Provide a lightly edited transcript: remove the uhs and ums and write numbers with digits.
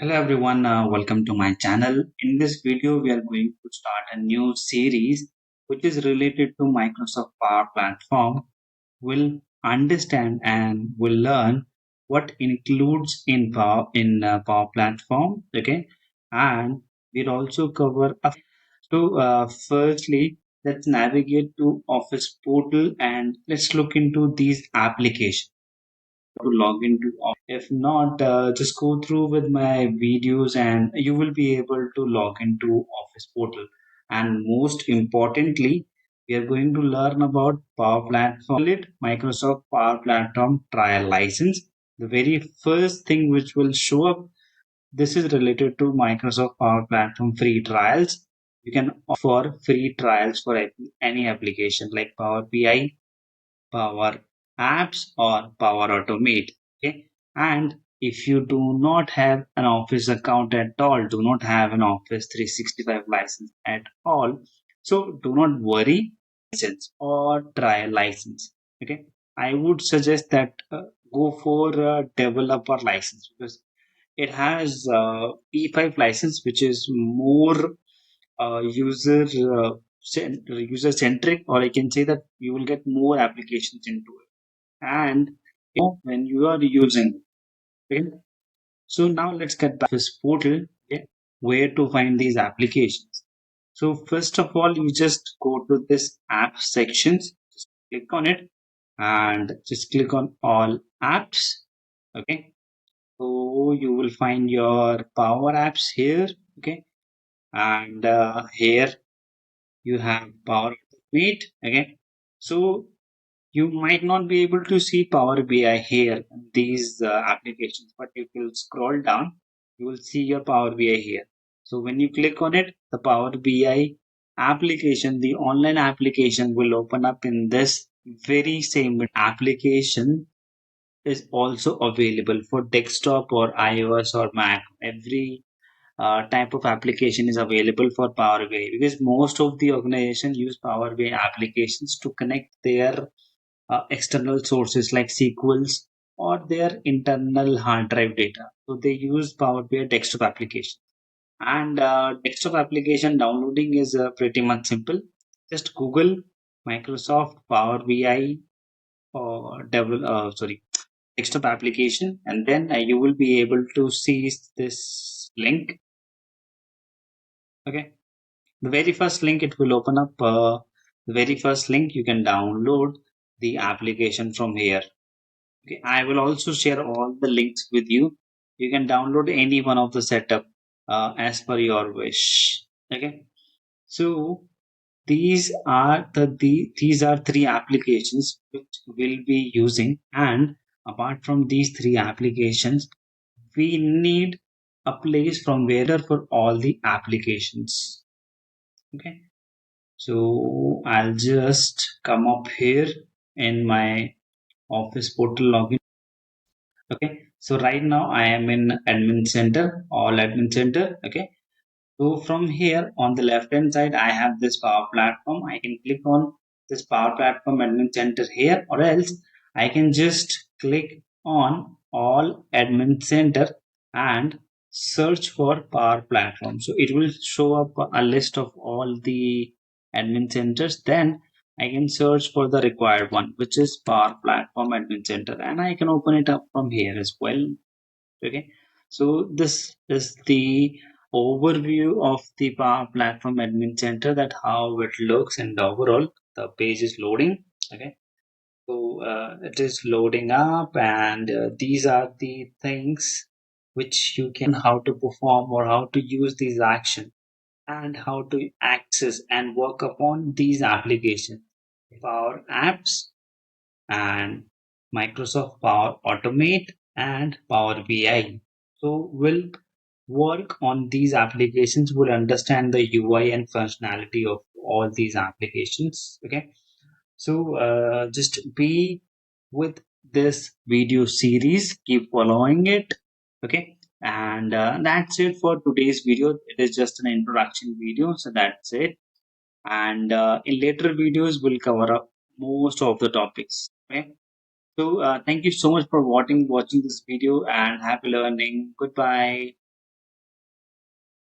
Hello everyone, welcome to my channel. In this video, we are going to start a new series which is related to Microsoft Power Platform. We'll understand and we'll learn what includes in Power Platform. Okay, and we'll also cover. Firstly, let's navigate to Office portal and let's look into these applications to log into. If not, just go through with my videos and you will be able to log into Office portal. And most importantly, we are going to learn about Power Platform, Microsoft Power Platform trial license. The very first thing which will show up, this is related to Microsoft Power Platform free trials. You can offer for free trials for any application like Power BI, Power Apps, or Power Automate. Okay, and if you do not have an Office account at all, do not have an Office 365 license at all, so do not worry, license or trial license. Okay, I would suggest that go for a developer license because it has E5 license, which is more user centric, or I can say that you will get more applications into it and when you are using it. Okay? So now let's get back to this portal. Okay? Where to find these applications? So first of all, you just go to this app sections, just click on it and just click on all apps. Okay, so you will find your power apps here. Okay, and here you have Power Automate. Okay, so you might not be able to see Power BI here in these applications, but if you scroll down, you will see your Power BI here. So when you click on it, the Power BI application, the online application will open up in this very same application is also available for desktop or iOS or Mac. Every type of application is available for Power BI because most of the organization use Power BI applications to connect their external sources like SQLs or their internal hard drive data. So they use Power BI desktop application. And desktop application downloading is pretty much simple. Just Google Microsoft Power BI or desktop application, and then you will be able to see this link. Okay, the very first link it will open up. The very first link you can download the application from here. Okay, I will also share all the links with you. You can download any one of the setup as per your wish. Okay, so these are three applications which we'll be using, and apart from these three applications, we need a place from where for all the applications. Okay, so I'll just come up here in my Office portal login. Okay, so right now I am in admin center, all admin center. Okay, so from here on the left hand side, I have this Power Platform. I can click on this Power Platform admin center here, or else I can just click on all admin center and search for Power Platform. So it will show up a list of all the admin centers. Then I can search for the required one, which is Power Platform Admin Center, and I can open it up from here as well. Okay, so this is the overview of the Power Platform Admin Center, that how it looks, and overall the page is loading. Okay, so it is loading up, and these are the things which you can how to perform or how to use these actions and how to access and work upon these applications. Power Apps and Microsoft Power Automate and Power BI. So we'll work on these applications, we'll understand the UI and functionality of all these applications. Okay, so just be with this video series, keep following it. Okay, and that's it for today's video. It is just an introduction video, so that's it. And in later videos we'll cover up most of the topics. Okay, so thank you so much for watching this video, and happy learning. Goodbye.